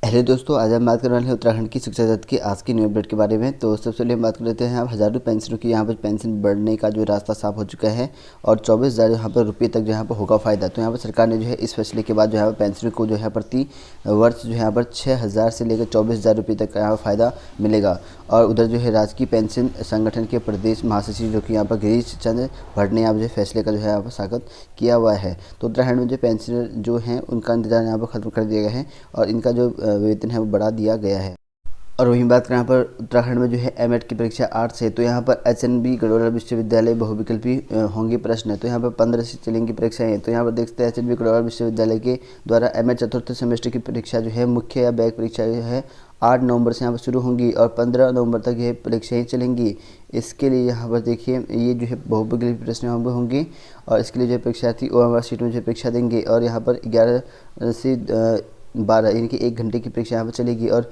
Hello दोस्तों, आज हम बात करने वाले हैं उत्तराखंड की शिक्षा जगत की आज की न्यू अपडेट के बारे में। तो सबसे पहले हम बात कर लेते हैं अब हज़ारों पेंशनों की यहाँ पर पेंशन बढ़ने का जो रास्ता साफ हो चुका है और 24,000 यहाँ पर रुपये तक जो यहाँ पर होगा फ़ायदा। तो यहाँ पर सरकार ने जो है इस फैसले के बाद जो है पेंशनों को जो है प्रति वर्ष जो है यहाँ पर 6,000 से लेकर 24,000 रुपये तक का यहाँ फ़ायदा मिलेगा। और उधर जो है राजकीय पेंशन संगठन के प्रदेश महासचिव जो कि यहाँ पर गिरीश चंद्र भट्ट ने यहाँ पर जो फैसले का जो है यहाँ पर स्वागत किया हुआ है। तो उत्तराखंड में जो पेंशनर जो हैं उनका इंतजार यहाँ पर ख़त्म कर दिया गया है और इनका जो वेतन है वो बढ़ा दिया गया है। और वहीं बात करें यहाँ पर उत्तराखंड में जो है एमएड की परीक्षा 8 से, तो यहाँ पर एचएनबी गढ़वाल विश्वविद्यालय बहुविकल्पी होंगे प्रश्न। तो यहाँ पर 15 से चलेंगी परीक्षाएं। तो यहाँ पर देखते हैं एचएनबी गढ़वाल विश्वविद्यालय के द्वारा एमएड चतुर्थ सेमेस्टर की परीक्षा जो है मुख्य या बैक परीक्षा जो है 8 नवंबर से यहाँ पर शुरू होंगी और 15 नवंबर तक ये परीक्षाएँ चलेंगी। इसके लिए यहाँ पर देखिए ये जो है बहुविकल्पी प्रश्न यहाँ पर होंगी और इसके लिए जो परीक्षार्थी ओएमआर सीट में जो परीक्षा देंगे और यहाँ पर 11 से 12 यानी कि 1 घंटे की परीक्षा यहाँ पर चलेगी। और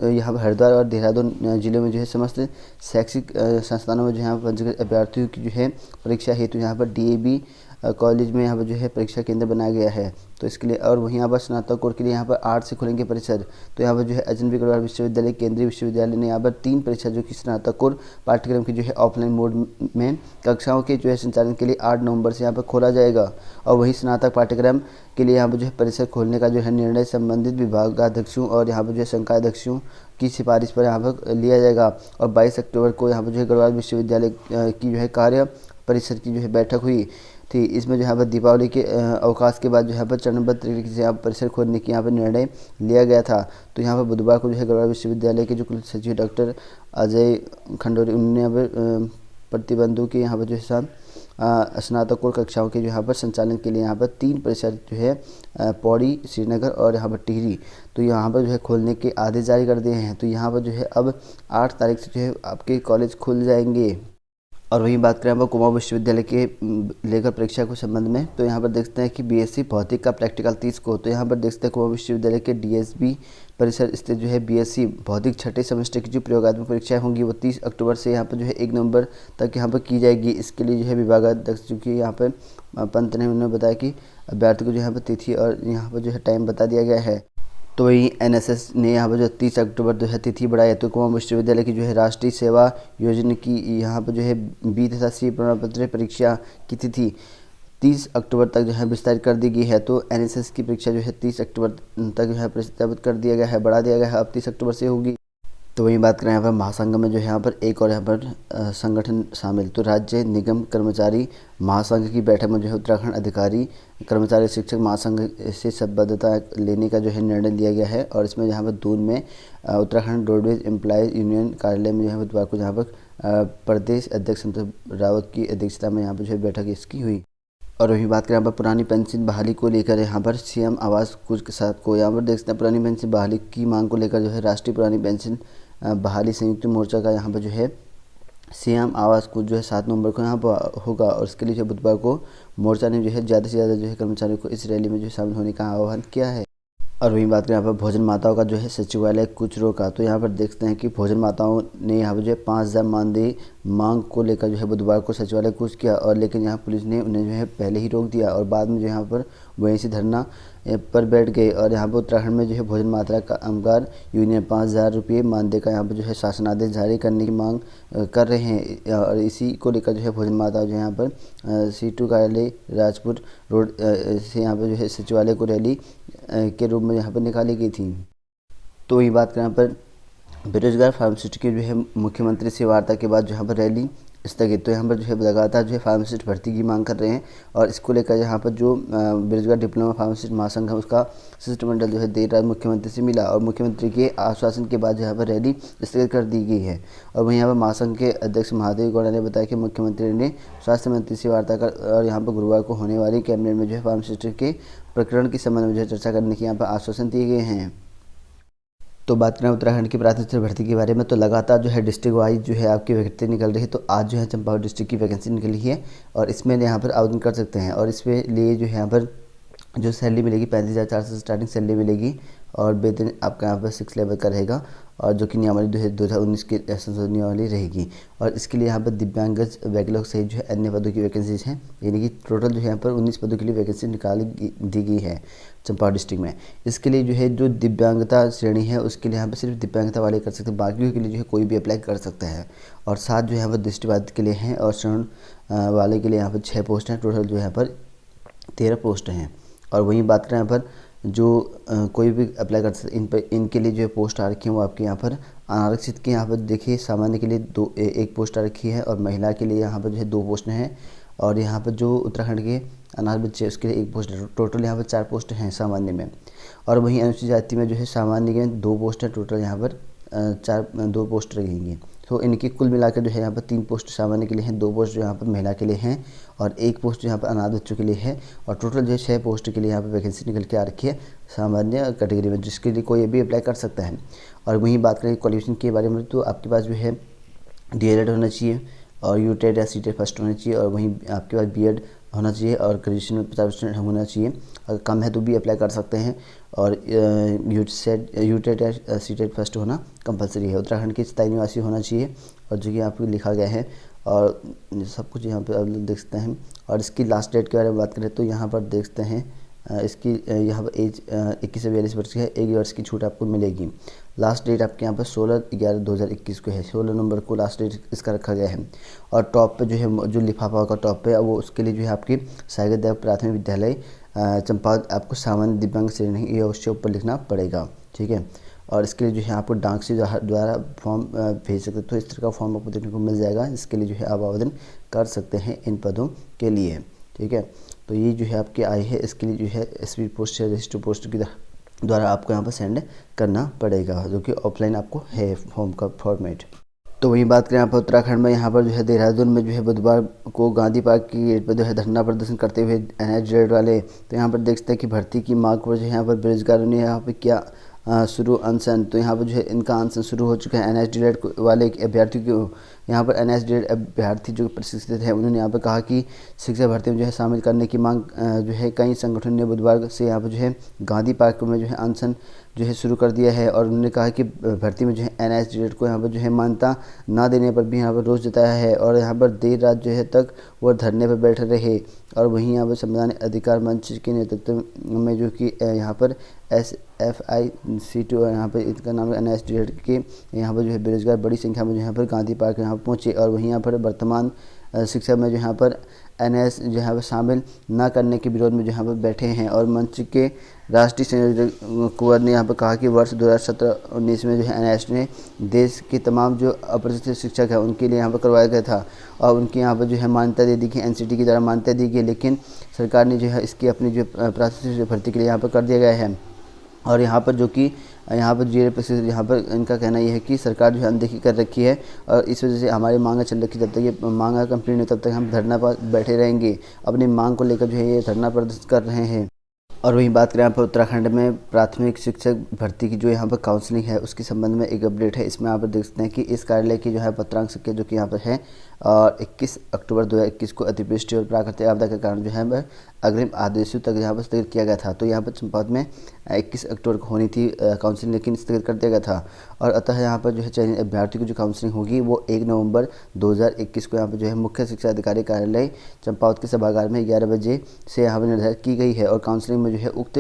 यहाँ पर हरिद्वार और देहरादून जिले में जो है समस्त शैक्षिक संस्थानों में जो यहाँ पंजीकृत अभ्यर्थियों की जो है परीक्षा हेतु यहाँ पर डीएवी कॉलेज में यहाँ पर जो है परीक्षा केंद्र बनाया गया है। तो इसके लिए और वहीं यहाँ पर स्नातक कोर के लिए यहाँ पर 8 से खुलेंगे परिसर। तो यहाँ पर जो है एचएनबी गढ़वाल विश्वविद्यालय केंद्रीय विश्वविद्यालय ने यहाँ पर 3 परीक्षा जो कि स्नातक कोर पाठ्यक्रम की जो है ऑफलाइन मोड में कक्षाओं के जो है संचालन के लिए 8 नवंबर से यहाँ पर खोला जाएगा। और वहीं स्नातक पाठ्यक्रम के लिए यहाँ पर जो है परिसर खोलने का जो है निर्णय संबंधित विभागाध्यक्षों और यहाँ पर जो है संकायाध्यक्षों की सिफारिश पर यहाँ पर लिया जाएगा। और 22 अक्टूबर को यहाँ पर जो है गढ़वाल विश्वविद्यालय की जो है कार्य परिषद की जो है बैठक हुई थी। इसमें जो यहाँ पर दीपावली के अवकाश के बाद जो यहाँ पर चरणबद्ध तरीके से यहाँ परिसर खोलने की यहाँ पर निर्णय लिया गया था। तो यहाँ पर बुधवार को जो है गढ़वाल विश्वविद्यालय के जो कुल सचिव डॉक्टर अजय खंडोरी उन्होंने यहाँ पर प्रतिबंधों के यहाँ पर जो है साथ स्नातकोत्तर कक्षाओं के जो यहाँ पर संचालन के लिए यहाँ पर 3 परिसर जो है पौड़ी, श्रीनगर और यहाँ पर टिहरी, तो यहाँ पर जो है खोलने के आदेश जारी कर दिए हैं। तो यहाँ पर जो है अब 8 तारीख से जो है आपके कॉलेज खुल जाएंगे। और वहीं बात करें हम कुमाऊं विश्वविद्यालय के लेकर परीक्षा के संबंध में, तो यहाँ पर देखते हैं कि बीएससी भौतिक का प्रैक्टिकल 30 को। तो यहाँ पर देखते हैं कुमाऊं विश्वविद्यालय के डीएसबी परिसर स्थित जो है बीएससी भौतिक छठे सेमेस्टर की जो प्रयोगात्मक परीक्षाएं होंगी वो 30 अक्टूबर से यहाँ पर जो है 1 नवंबर तक यहाँ पर की जाएगी। इसके लिए जो है विभागाध्यक्ष जो कि यहाँ पर पंत ने उन्होंने बताया कि अभ्यर्थी को जो यहाँ पर तिथि और यहाँ पर जो है टाइम बता दिया गया है। तो वहीं एनएसएस ने यहाँ पर जो 30 अक्टूबर जो है तिथि बढ़ाई है। तो कुमाऊं विश्वविद्यालय की जो है राष्ट्रीय सेवा योजना की यहाँ पर जो है बी तथा सी प्रमाण पत्र परीक्षा की तिथि 30 अक्टूबर तक जो है विस्तारित कर दी गई है। तो एनएसएस की परीक्षा जो है 30 अक्टूबर तक जो है प्रस्तावित कर दिया गया है, बढ़ा दिया गया है, अब 30 अक्टूबर से होगी। तो वहीं बात करें यहाँ पर महासंघ में जो है यहाँ पर एक और यहाँ पर संगठन शामिल। तो राज्य निगम कर्मचारी महासंघ की बैठक में जो है उत्तराखंड अधिकारी कर्मचारी शिक्षक महासंघ से संबद्धता लेने का जो है निर्णय लिया गया है। और इसमें यहाँ पर दून में उत्तराखंड रोडवेज एम्प्लॉयज़ यूनियन कार्यालय में जो है बुधवार को यहाँ पर प्रदेश अध्यक्ष संतोष रावत की अध्यक्षता में यहाँ पर जो है बैठक इसकी हुई। और वही बात करें यहाँ पर पुरानी पेंशन बहाली को लेकर यहाँ पर सीएम आवास कुछ के साथ को यहाँ पर देखते हैं पुरानी पेंशन बहाली की मांग को लेकर जो है राष्ट्रीय पुरानी पेंशन बहाली संयुक्त मोर्चा का यहाँ पर जो है सीएम आवास कुछ जो है 7 नवंबर को यहाँ पर होगा। और इसके लिए जो बुधवार को मोर्चा ने जो है ज़्यादा से ज़्यादा जो है कर्मचारियों को इस रैली में जो है शामिल होने का आह्वान किया है। और वहीं बात करें यहाँ पर भोजन माताओं का जो है सचिवालय कुछ रोका। तो यहाँ पर देखते हैं कि भोजन माताओं ने यहाँ पर जो है 5,000 मानदेय मांग को लेकर जो है बुधवार को सचिवालय कुछ किया और लेकिन यहाँ पुलिस ने उन्हें जो है पहले ही रोक दिया और बाद में जो यहाँ पर वहीं से धरना पर बैठ गए। और यहाँ पर उत्तराखंड में जो है भोजन माता का कामगार यूनियन 5,000 रुपये मानदेय का यहाँ पर जो है शासनादेश जारी करने की मांग कर रहे हैं। और इसी को लेकर जो है भोजन माता जो यहाँ पर सीटू कार्यालय राजपुर रोड से यहाँ पर जो है सचिवालय को रैली के रूप में यहाँ पर निकाली गई थी। तो वही बात करें यहाँ पर बेरोजगार फार्मासिस्ट की जो है मुख्यमंत्री से वार्ता के बाद जो यहाँ पर रैली स्थगित। तो यहाँ पर जो है लगातार जो है फार्मासिस्ट भर्ती की मांग कर रहे हैं और इसको लेकर यहाँ पर जो बेरोजगार डिप्लोमा फार्मासिस्ट महासंघ है उसका शिष्टमंडल जो है देर रात मुख्यमंत्री से मिला और मुख्यमंत्री के आश्वासन के बाद यहाँ पर रैली स्थगित कर दी गई है। और वहीं यहाँ पर महासंघ के अध्यक्ष महादेव गौड़ा ने बताया कि मुख्यमंत्री ने स्वास्थ्य मंत्री से वार्ता कर और यहाँ पर गुरुवार को होने वाली कैबिनेट में जो है फार्मासिस्ट के प्रकरण के संबंध में जो है चर्चा करने के यहाँ पर आश्वासन दिए गए हैं। तो बात करें उत्तराखंड की प्राथमिक भर्ती के बारे में, तो लगातार जो है डिस्ट्रिक्ट वाइज जो है आपकी वैकेंसी निकल रही है। तो आज जो है चंपावत डिस्ट्रिक्ट की वैकेंसी निकली है और इसमें यहाँ पर आवेदन कर सकते हैं और इसमें लिए जो है यहाँ पर जो सैलरी मिलेगी 35,400 से स्टार्टिंग सैलरी मिलेगी और वेतन आपका यहाँ पर 6 लेवल का रहेगा, और जो कि नियमावली 2019 की संशोधन नियमावली रहेगी। और इसके लिए यहाँ पर दिव्यांगज बैकलॉग सहित जो है अन्य पदों की वैकेंसीज हैं, यानी कि टोटल जो है यहाँ पर 19 पदों के लिए वैकेंसी दी गई है चंपावत डिस्ट्रिक्ट में। इसके लिए जो है जो दिव्यांगता श्रेणी है उसके लिए यहाँ पर सिर्फ दिव्यांगता वाले कर सकते हैं, बाकियों के लिए जो है कोई भी अप्लाई कर सकता है। और 7 जो है यहाँ पर दृष्टिबाधित के लिए हैं, और श्रवण वाले के लिए यहाँ पर 6 पोस्ट हैं, टोटल जो है यहाँ पर 13 पोस्ट हैं। और वहीं बात करें यहाँ पर जो कोई भी अप्लाई कर सकते, इनके लिए जो है पोस्ट आ रखी है वो आपके यहाँ पर आरक्षित के यहाँ पर देखिए सामान्य के लिए एक पोस्ट आ रखी है, और महिला के लिए यहाँ पर जो है 2 पोस्ट हैं, और यहाँ पर जो उत्तराखंड के अनाथ बच्चे उसके लिए 1 पोस्ट है। टोटल यहाँ पर 4 पोस्ट हैं सामान्य में। और वहीं अनुसूचित जाति में जो है सामान्य में 2 पोस्ट है, टोटल यहाँ पर 2 पोस्ट रहेंगी। तो इनकी कुल मिलाकर जो है यहाँ पर 3 पोस्ट सामान्य के लिए हैं, 2 पोस्ट जो यहाँ पर महिला के लिए हैं, और 1 पोस्ट जो यहाँ पर अनाथ बच्चों के लिए है। और टोटल जो है 6 पोस्ट के लिए यहाँ पर वैकेंसी निकल के आ रखी है सामान्य कैटेगरी में, जिसके लिए कोई भी अप्लाई कर सकता है। और वहीं बात करें क्वालिफिकेशन के बारे में, तो आपके पास जो है DELED होना चाहिए, और यूटेड या सीटेड फर्स्ट होना चाहिए, और वहीं आपके पास BEd होना चाहिए, और ग्रेजुएशन में 50% होना चाहिए। अगर कम है तो भी अप्लाई कर सकते हैं। और यूटेड या सीटेड फर्स्ट होना कंपलसरी है। उत्तराखंड के स्थायी निवासी होना चाहिए, और जो कि आपको लिखा गया है, और सब कुछ यहाँ पर आप लोग देख सकते हैं। और इसकी लास्ट डेट के बारे में बात करें तो यहाँ पर देख सकते हैं इसकी यहाँ पर एज 21 से 42 वर्ष की है, 1 वर्ष की छूट आपको मिलेगी। लास्ट डेट आपके यहाँ पर 16/11/2021 को है, 16 नवंबर को लास्ट डेट इसका रखा गया है। और टॉप पे जो है जो लिफाफा होगा टॉप पे, वो उसके लिए जो है आपकी सागर देव प्राथमिक विद्यालय चंपावत आपको सामान्य दिव्यांग श्रेणी ये अवश्य ऊपर लिखना पड़ेगा, ठीक है। और इसके लिए जो है आपको डाक से द्वारा फॉर्म भेज सकते, तो इस तरह का फॉर्म आपको देखने को मिल जाएगा। इसके लिए जो है आप आवेदन कर सकते हैं इन पदों के लिए, ठीक है। तो ये जो है आपकी आई है, इसके लिए जो है स्पीड पोस्ट या रजिस्टर पोस्ट के द्वारा आपको यहाँ पर सेंड करना पड़ेगा, जो कि ऑफलाइन आपको है फॉर्म का फॉर्मेट। तो वहीं बात करें यहाँ पर उत्तराखंड में, यहाँ पर जो है देहरादून में जो है बुधवार को गांधी पार्क की गेट पर जो है धरना प्रदर्शन करते हुए NHDLED वाले, तो यहाँ पर देख सकते हैं कि भर्ती की मांग पर जो है यहाँ पर बेरोजगारों ने यहाँ पर क्या शुरू अनशन, तो यहाँ पर जो है इनका अनशन शुरू हो चुका है। NHDLED वाले अभ्यर्थी को यहाँ पर NHDLED अभ्यर्थी जो प्रशिक्षित हैं उन्होंने यहाँ पर कहा कि शिक्षा भर्ती में जो है शामिल करने की मांग जो है कई संगठनों ने बुधवार से यहाँ पर जो है गांधी पार्क में जो है अनशन जो है शुरू कर दिया है। और उन्होंने कहा कि भर्ती में जो है NHDLED को यहाँ पर जो है मान्यता ना देने पर भी यहाँ पर रोष जताया है, और यहाँ पर देर रात जो है तक वो धरने पर बैठे रहे। और वहीं यहाँ पर संवैधानिक अधिकार मंच के नेतृत्व में जो कि यहाँ पर SFIC2 यहाँ पर इसका नाम है NHDLED के यहाँ पर जो है बेरोजगार बड़ी संख्या में जो यहाँ पर गांधी पार्क यहाँ पर पहुँचे। और वहीं यहाँ पर वर्तमान शिक्षा में जो यहाँ पर NS जो है शामिल न करने के विरोध में जो यहाँ पर बैठे हैं। और मंच के राष्ट्रीय संयोजक कुंवर ने यहाँ पर कहा कि वर्ष 2017-19 में जो है NS ने देश के तमाम जो अप्रशिक्षित शिक्षक हैं उनके लिए यहाँ पर करवाया गया था, और उनकी यहाँ पर जो है मान्यता दे दी गई, NCT के द्वारा मान्यता दी गई, लेकिन सरकार ने जो है इसकी अपनी जो प्राथमिक भर्ती के लिए यहाँ पर कर दिया गया है। और यहाँ पर जो कि यहाँ पर GL यहाँ पर इनका कहना ये है कि सरकार जो है अनदेखी कर रखी है, और इस वजह से हमारी मांग चल रखी, जब तक ये मांग कंप्लीट नहीं तब तक हम धरना पर बैठे रहेंगे। अपनी मांग को लेकर जो है ये धरना प्रदर्शन कर रहे हैं। और वहीं बात करें यहाँ पर उत्तराखंड में प्राथमिक शिक्षक भर्ती की जो यहाँ पर काउंसलिंग है उसके संबंध में एक अपडेट है। इसमें यहाँ पर देख सकते हैं कि इस कार्यालय की जो है पत्रांक संख्या जो कि यहाँ पर है, और 21 अक्टूबर 2021 को अतिवृष्टि और प्राकृतिक आपदा के कारण जो है अग्रिम आदेशों तक यहाँ पर स्थगित किया गया था। तो यहाँ पर चंपावत में 21 अक्टूबर को होनी थी काउंसलिंग, लेकिन स्थगित कर दिया गया था। और अतः यहाँ पर जो है चयनित अभ्यर्थी की जो काउंसलिंग होगी वो 1 नवंबर 2021 को यहाँ पर जो है मुख्य शिक्षा अधिकारी कार्यालय चंपावत के सभागार में 11 बजे से यहाँ पर निर्धारित की गई है। और काउंसलिंग में जो है उक्त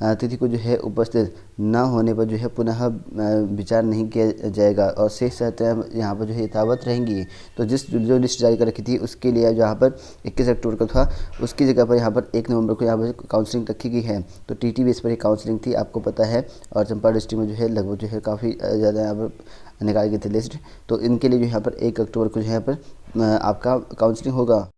तिथि को जो है उपस्थित न होने पर जो है पुनः विचार नहीं किया जाएगा, और शेष शर्तें यहाँ पर जो है यथावत रहेंगी। तो जो लिस्ट जारी कर रखी थी उसके लिए जहाँ पर 21 अक्टूबर को था उसकी जगह पर यहाँ पर 1 नवंबर को यहाँ पर काउंसलिंग रखी गई है। तो TT बेस पर ये काउंसलिंग थी, आपको पता है। और चंपावत डिस्ट्रिक्ट में जो है लगभग जो है काफ़ी ज़्यादा यहाँ पर निकाली गई थी लिस्ट। तो इनके लिए जो यहाँ पर 1 अक्टूबर को जो यहाँ पर आपका काउंसलिंग होगा।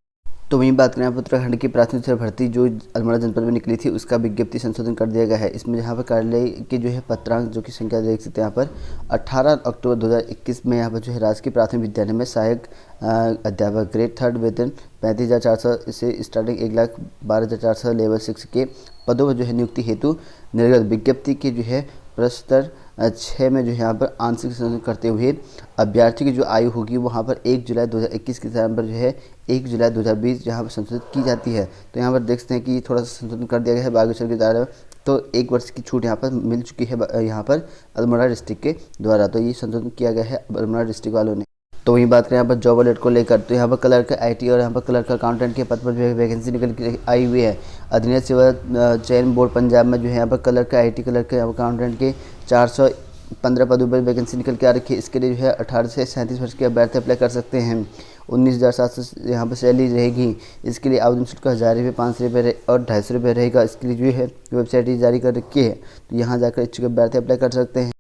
तो वहीं बात करें उत्तराखंड की प्राथमिक शिक्षा भर्ती जो अल्मोड़ा जनपद में निकली थी उसका विज्ञप्ति संशोधन कर दिया गया है। इसमें यहाँ पर कार्यालय के जो है पत्रांक जो कि संख्या देख सकते हैं यहाँ पर 18 अक्टूबर 2021 में यहाँ पर जो है राजकीय प्राथमिक विद्यालय में सहायक अध्यापक ग्रेड 3 वेतन 35,400 से स्टार्टिंग 1,12,400 लेवल 6 के पदों पर जो है नियुक्ति हेतु निर्गत विज्ञप्ति के जो है प्रस्तर 6 में जो है यहाँ पर आंशिक संशोधन करते हुए अभ्यर्थी की जो आयु होगी वहाँ पर 1 जुलाई 2021 के स्थान पर जो है 1 जुलाई 2020 जहाँ पर संशोधित की जाती है। तो यहाँ पर देख सकते हैं कि थोड़ा सा संशोधन कर दिया गया है। बागेश्वर के द्वारा तो 1 वर्ष की छूट यहाँ पर मिल चुकी है यहाँ पर अल्मोड़ा डिस्ट्रिक्ट के द्वारा। तो ये संशोधन किया गया है अल्मोड़ा डिस्ट्रिक्ट वालों ने। तो वहीं बात करें यहाँ पर जॉब अलर्ट को लेकर, तो यहाँ पर क्लर्क आईटी और यहाँ पर क्लर्क अकाउंटेंट के पद पर जो है वैकेंसी निकल के आई हुई है। अधीनस्थ सेवा चयन बोर्ड पंजाब में जो है यहाँ पर क्लर्क आईटी क्लर्क अकाउंटेंट के 415 पदों पर वैकेंसी निकल के आ रखी है। इसके लिए जो है 18 से 37 वर्ष के अभ्यर्थी अप्लाई कर सकते हैं। 19,700 यहाँ पर सैलरी रहेगी। इसके लिए आवेदन शुल्क 1,000 रुपये, 500 रुपये और 250 रुपये रहेगा। इसके लिए जो है वेबसाइट ही जारी कर रखी है, तो यहाँ जाकर इच्छुक अभ्यर्थी अप्लाई कर सकते हैं।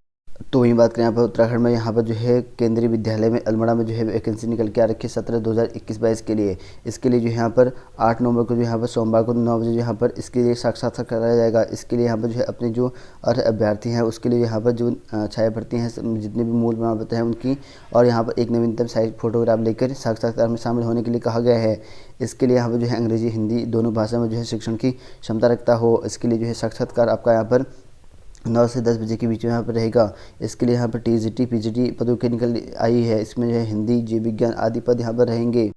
तो वहीं बात करें यहाँ पर उत्तराखंड में, यहाँ पर जो है केंद्रीय विद्यालय में अल्मोड़ा में जो है वैकेंसी निकल के आ रखी है 17/2021-22 के लिए। इसके लिए जो यहाँ पर 8 नवंबर को जो यहाँ पर सोमवार को 9 बजे यहाँ पर इसके लिए साक्षात्कार कराया जाएगा। इसके लिए यहाँ पर जो है अपने जो अर्ह अभ्यर्थी हैं उसके लिए यहाँ पर जो छाया भर्ती हैं जितने भी मूल प्रमाण पत्र हैं उनकी, और यहाँ पर एक नवीनतम साइज फोटोग्राफ लेकर साक्षात्कार में शामिल होने के लिए कहा गया है। इसके लिए यहाँ पर जो है अंग्रेजी हिंदी दोनों भाषा में जो है शिक्षण की क्षमता रखता हो। इसके लिए जो है साक्षात्कार आपका यहाँ पर 9 से 10 बजे के बीच में यहाँ पर रहेगा। इसके लिए यहाँ पर टीजीटी पीजीटी पदों के निकल आई है। इसमें जो है हिंदी, जीव विज्ञान आदि पद यहाँ पर रहेंगे।